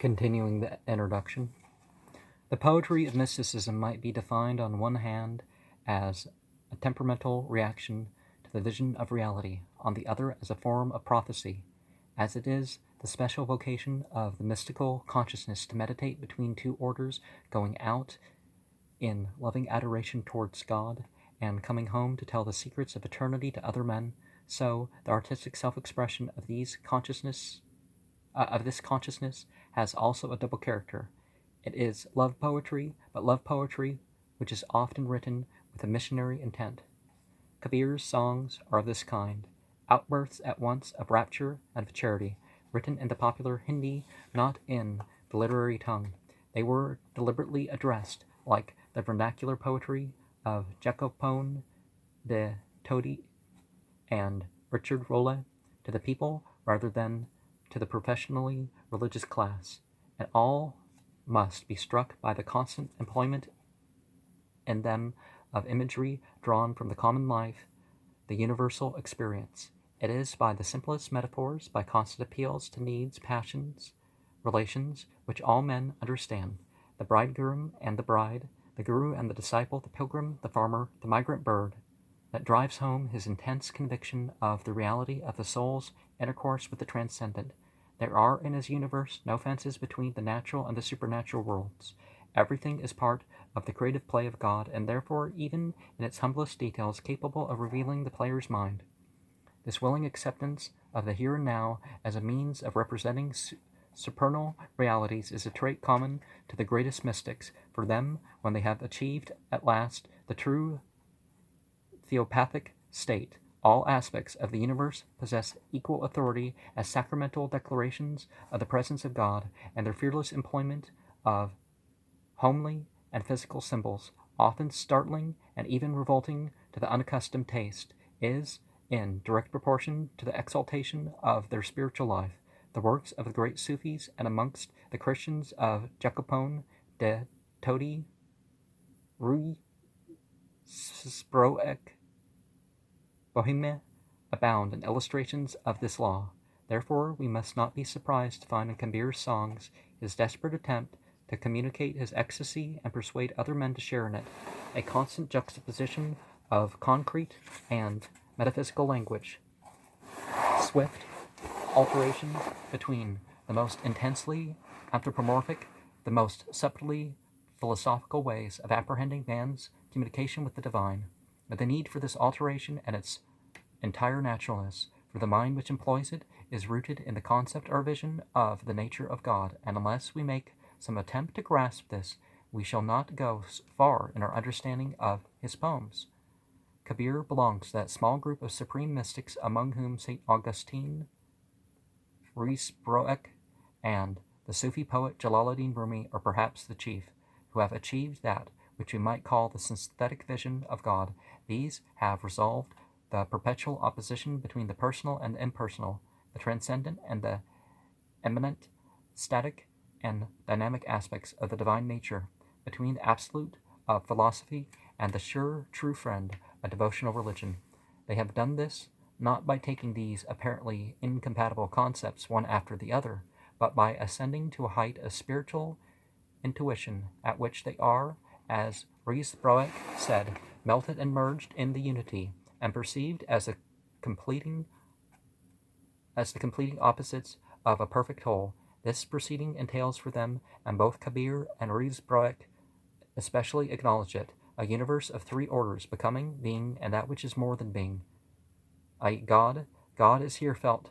Continuing the introduction, the poetry of mysticism might be defined on one hand as a temperamental reaction to the vision of reality, on the other as a form of prophecy, as it is the special vocation of the mystical consciousness to meditate between two orders, going out in loving adoration towards God and coming home to tell the secrets of eternity to other men. So the artistic self-expression of this consciousness has also a double character. It is love poetry, but love poetry which is often written with a missionary intent. Kabir's songs are of this kind, outbursts at once of rapture and of charity, written in the popular Hindi, not in the literary tongue. They were deliberately addressed, like the vernacular poetry of Jacopone de Todi and Richard Rolle, to the people rather than to the professionally religious class, and all must be struck by the constant employment in them of imagery drawn from the common life, the universal experience. It is by the simplest metaphors, by constant appeals to needs, passions, relations, which all men understand, the bridegroom and the bride, the guru and the disciple, the pilgrim, the farmer, the migrant bird, that drives home his intense conviction of the reality of the soul's intercourse with the transcendent. There are in his universe no fences between the natural and the supernatural worlds. Everything is part of the creative play of God, and therefore, even in its humblest details, capable of revealing the player's mind. This willing acceptance of the here and now as a means of representing supernal realities is a trait common to the greatest mystics. For them, when they have achieved at last the true theopathic state, all aspects of the universe possess equal authority as sacramental declarations of the presence of God, and their fearless employment of homely and physical symbols, often startling and even revolting to the unaccustomed taste, is in direct proportion to the exaltation of their spiritual life. The works of the great Sufis and amongst the Christians of Jacopone de Todi, Rui Sproek, Bohemia abound in illustrations of this law. Therefore, we must not be surprised to find in Kabir's songs his desperate attempt to communicate his ecstasy and persuade other men to share in it, a constant juxtaposition of concrete and metaphysical language, swift alteration between the most intensely anthropomorphic, the most subtly philosophical ways of apprehending man's communication with the divine, but the need for this alteration and its entire naturalness, for the mind which employs it is rooted in the concept or vision of the nature of God, and unless we make some attempt to grasp this, we shall not go far in our understanding of his poems. Kabir belongs to that small group of supreme mystics among whom St. Augustine, Ruysbroek, and the Sufi poet Jalaluddin Rumi are perhaps the chief, who have achieved that which we might call the synthetic vision of God. These have resolved the perpetual opposition between the personal and the impersonal, the transcendent and the immanent, static and dynamic aspects of the divine nature, between the absolute of philosophy and the sure, true friend of devotional religion. They have done this not by taking these apparently incompatible concepts one after the other, but by ascending to a height of spiritual intuition at which they are, as Ruysbroek said, melted and merged in the unity, and perceived as the completing opposites of a perfect whole. This proceeding entails for them, and both Kabir and Ruysbroek especially acknowledge it, a universe of three orders: becoming, being, and that which is more than being. God is here felt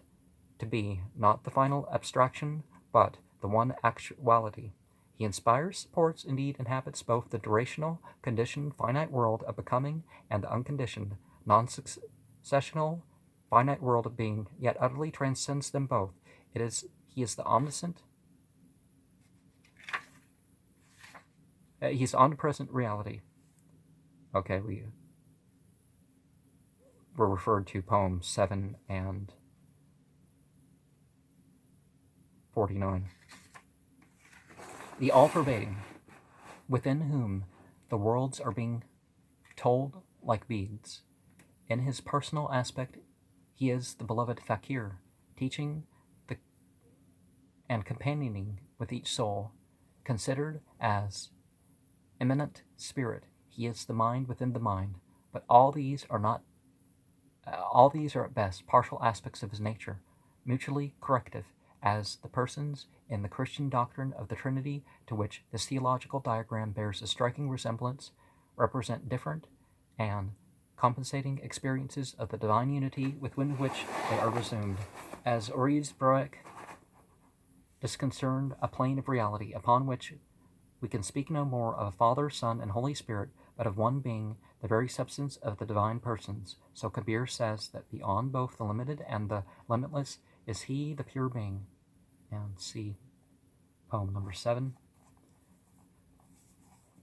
to be not the final abstraction, but the one actuality. He inspires, supports, indeed inhabits both the durational, conditioned, finite world of becoming and the unconditioned, non-successional, finite world of being, yet utterly transcends them both. He is the omniscient, he's omnipresent reality. Okay, we're referred to poems 7 and 49. The all-pervading, within whom the worlds are being told like beads. In his personal aspect, he is the beloved fakir, teaching and companioning with each soul, considered as immanent spirit. He is the mind within the mind, but all these are at best partial aspects of his nature, mutually corrective, as the persons in the Christian doctrine of the Trinity, to which this theological diagram bears a striking resemblance, represent different and compensating experiences of the divine unity within which they are resumed. As Orizbrek discerned a plane of reality upon which we can speak no more of a Father, Son, and Holy Spirit, but of one being, the very substance of the divine persons. So Kabir says that beyond both the limited and the limitless is he, the pure being. And see poem number 7.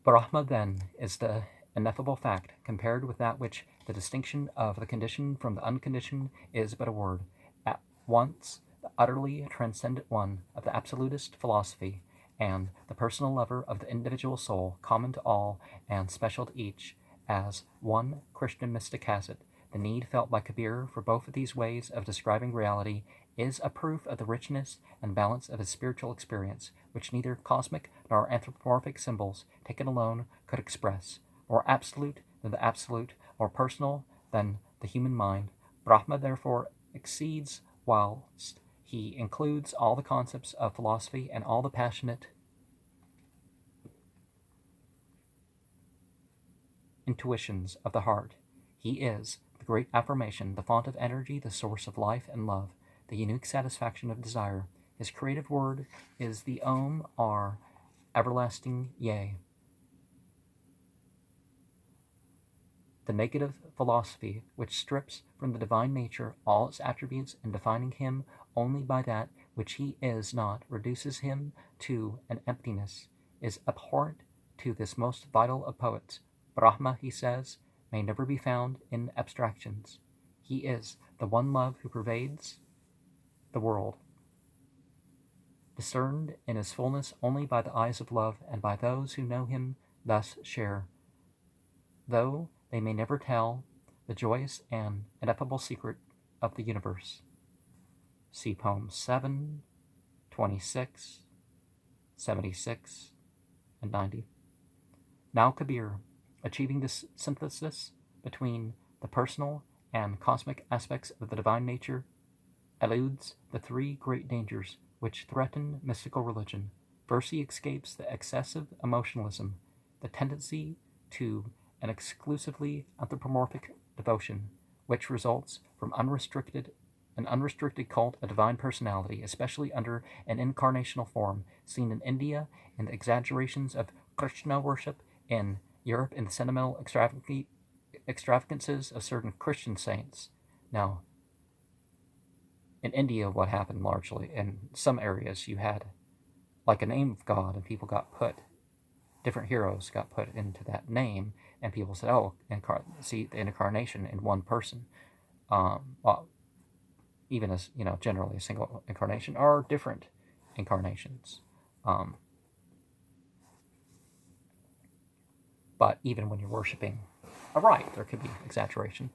Brahma, then, is the ineffable fact, compared with that which the distinction of the conditioned from the unconditioned is but a word. At once the utterly transcendent one of the absolutist philosophy, and the personal lover of the individual soul, common to all and special to each, as one Christian mystic has it. The need felt by Kabir for both of these ways of describing reality is a proof of the richness and balance of his spiritual experience, which neither cosmic nor anthropomorphic symbols, taken alone, could express. More absolute than the absolute, more personal than the human mind, Brahma therefore exceeds whilst he includes all the concepts of philosophy and all the passionate intuitions of the heart. He is the great affirmation, the font of energy, the source of life and love, the unique satisfaction of desire. His creative word is the Om, or everlasting Yea. The negative philosophy, which strips from the divine nature all its attributes and defining him only by that which he is not, reduces him to an emptiness, is abhorrent to this most vital of poets. Brahma, he says, may never be found in abstractions. He is the one love who pervades the world, discerned in his fullness only by the eyes of love, and by those who know him thus share, though they may never tell, the joyous and ineffable secret of the universe. See poems 7, 26, 76, and 90. Now Kabir, achieving this synthesis between the personal and cosmic aspects of the divine nature, eludes the three great dangers which threaten mystical religion. First, he escapes the excessive emotionalism, the tendency to an exclusively anthropomorphic devotion, which results from an unrestricted cult of divine personality, especially under an incarnational form, seen in India in the exaggerations of Krishna worship, in Europe in the sentimental extravagances of certain Christian saints. Now, in India, what happened largely, in some areas you had like a name of God, and people got put, different heroes got put into that name, and people said, oh, see the incarnation in one person. Well, even as, generally a single incarnation, are different incarnations. But even when you're worshiping a right, there could be exaggerations.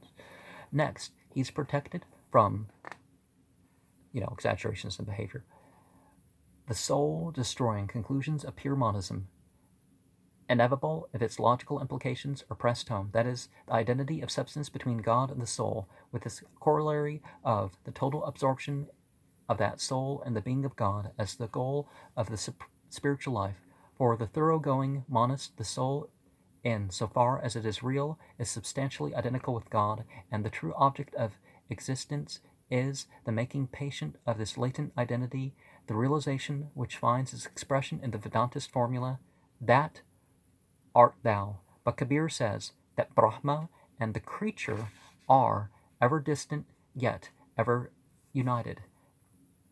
Next, he's protected from, exaggerations in behavior. The soul-destroying conclusions of pure monism, inevitable if its logical implications are pressed home, that is, the identity of substance between God and the soul, with this corollary of the total absorption of that soul and the being of God as the goal of the spiritual life. For the thoroughgoing monist, the soul, in so far as it is real, is substantially identical with God, and the true object of existence is the making patient of this latent identity, the realization which finds its expression in the Vedantist formula, that art thou. But Kabir says that Brahma and the creature are ever distant yet ever united,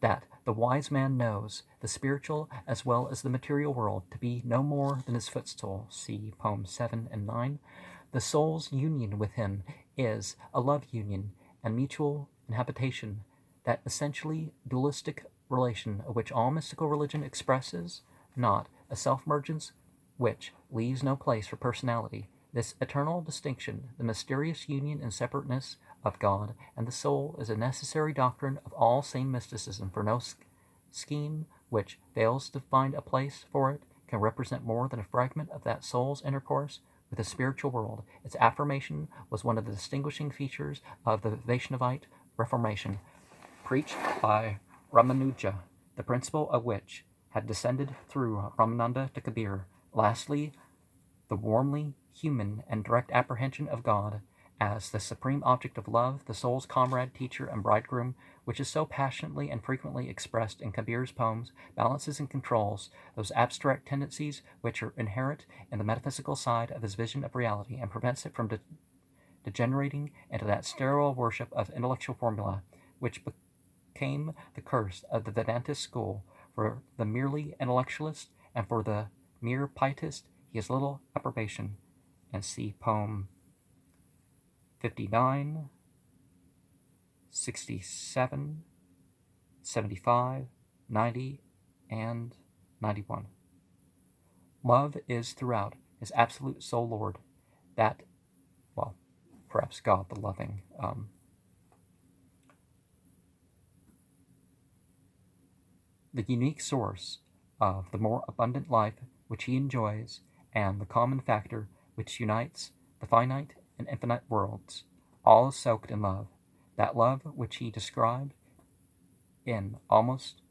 that the wise man knows the spiritual as well as the material world to be no more than his footstool. See poems 7 and 9. The soul's union with him is a love union and mutual inhabitation, that essentially dualistic relation of which all mystical religion expresses not a self-mergence which leaves no place for personality. This eternal distinction, the mysterious union and separateness of God and the soul, is a necessary doctrine of all sane mysticism, for no scheme which fails to find a place for it can represent more than a fragment of that soul's intercourse with the spiritual world. Its affirmation was one of the distinguishing features of the Vaishnavite Reformation, preached by Ramanuja, the principle of which had descended through Ramananda to Kabir. Lastly, the warmly human and direct apprehension of God as the supreme object of love, the soul's comrade, teacher, and bridegroom, which is so passionately and frequently expressed in Kabir's poems, balances and controls those abstract tendencies which are inherent in the metaphysical side of his vision of reality, and prevents it from degenerating into that sterile worship of intellectual formula, which became the curse of the Vedantist school. For the merely intellectualist and for the mere pietist he has little approbation. And see poem 59, 67, 75, 90, and 91. Love is throughout his absolute sole Lord, that, well, perhaps God the loving. The unique source of the more abundant life which he enjoys, and the common factor which unites the finite and infinite worlds, all is soaked in love. That love which he described in almost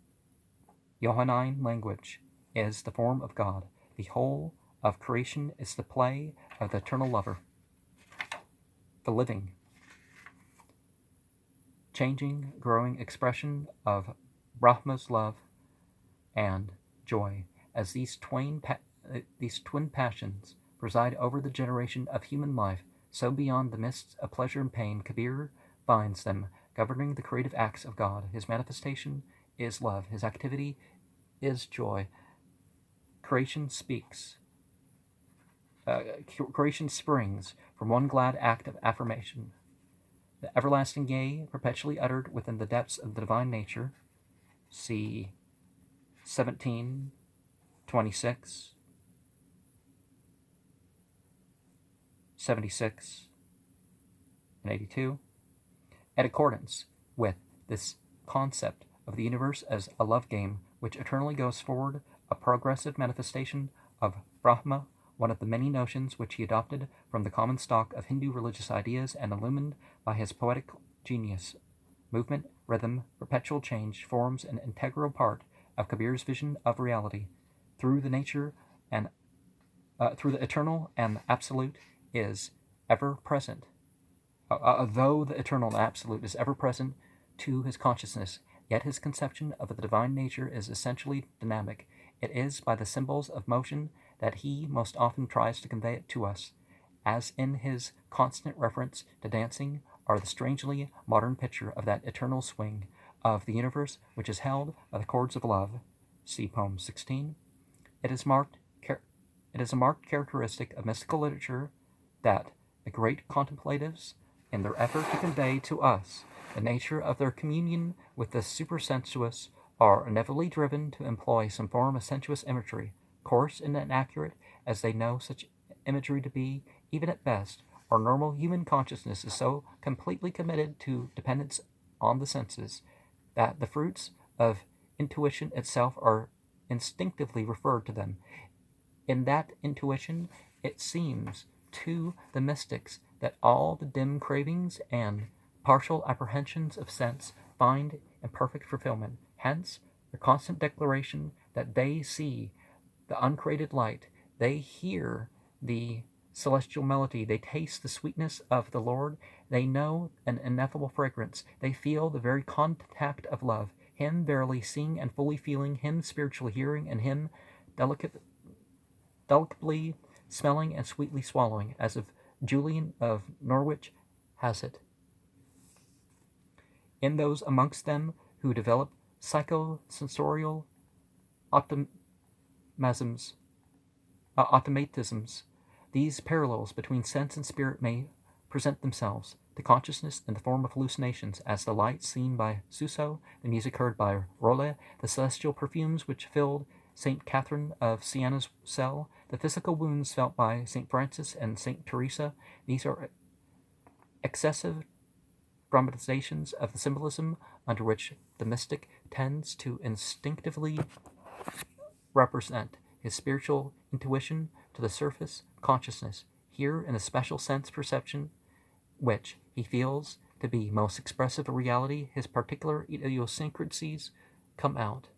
Johannine language is the form of God. The whole of creation is the play of the eternal lover, the living, changing, growing expression of Brahma's love and joy. As these twin passions preside over the generation of human life, so beyond the mists of pleasure and pain, Kabir finds them governing the creative acts of God. His manifestation is love. His activity is joy. Creation speaks. Creation springs from one glad act of affirmation. The everlasting yea, perpetually uttered within the depths of the divine nature. See 17, 26, 76, and 82. In accordance with this concept of the universe as a love game which eternally goes forward, a progressive manifestation of Brahma, one of the many notions which he adopted from the common stock of Hindu religious ideas and illumined by his poetic genius. Movement, rhythm, perpetual change forms an integral part of Kabir's vision of reality. Through the nature and through the eternal and absolute is ever present. Though the eternal and absolute is ever present to his consciousness, yet his conception of the divine nature is essentially dynamic. It is by the symbols of motion that he most often tries to convey it to us, as in his constant reference to dancing, or the strangely modern picture of that eternal swing of the universe which is held by the chords of love. See poem 16. It is a marked characteristic of mystical literature that the great contemplatives, in their effort to convey to us the nature of their communion with the supersensuous, are inevitably driven to employ some form of sensuous imagery, coarse and inaccurate as they know such imagery to be, even at best. Our normal human consciousness is so completely committed to dependence on the senses that the fruits of intuition itself are instinctively referred to them. In that intuition, it seems to the mystics that all the dim cravings and partial apprehensions of sense find imperfect fulfillment. Hence, the constant declaration that they see the uncreated light, they hear the celestial melody, they taste the sweetness of the Lord, they know an ineffable fragrance, they feel the very contact of love, him verily seeing and fully feeling, him spiritually hearing, and him delicately smelling and sweetly swallowing, as if Julian of Norwich has it. In those amongst them who develop psychosensorial automatisms, these parallels between sense and spirit may present themselves to consciousness in the form of hallucinations, as the light seen by Suso, the music heard by Rolle, the celestial perfumes which filled St. Catherine of Sienna's cell, the physical wounds felt by St. Francis and St. Teresa. These are excessive dramatizations of the symbolism under which the mystic tends to instinctively represent his spiritual intuition to the surface consciousness, here in the special sense perception which he feels to be most expressive of reality, his particular idiosyncrasies come out.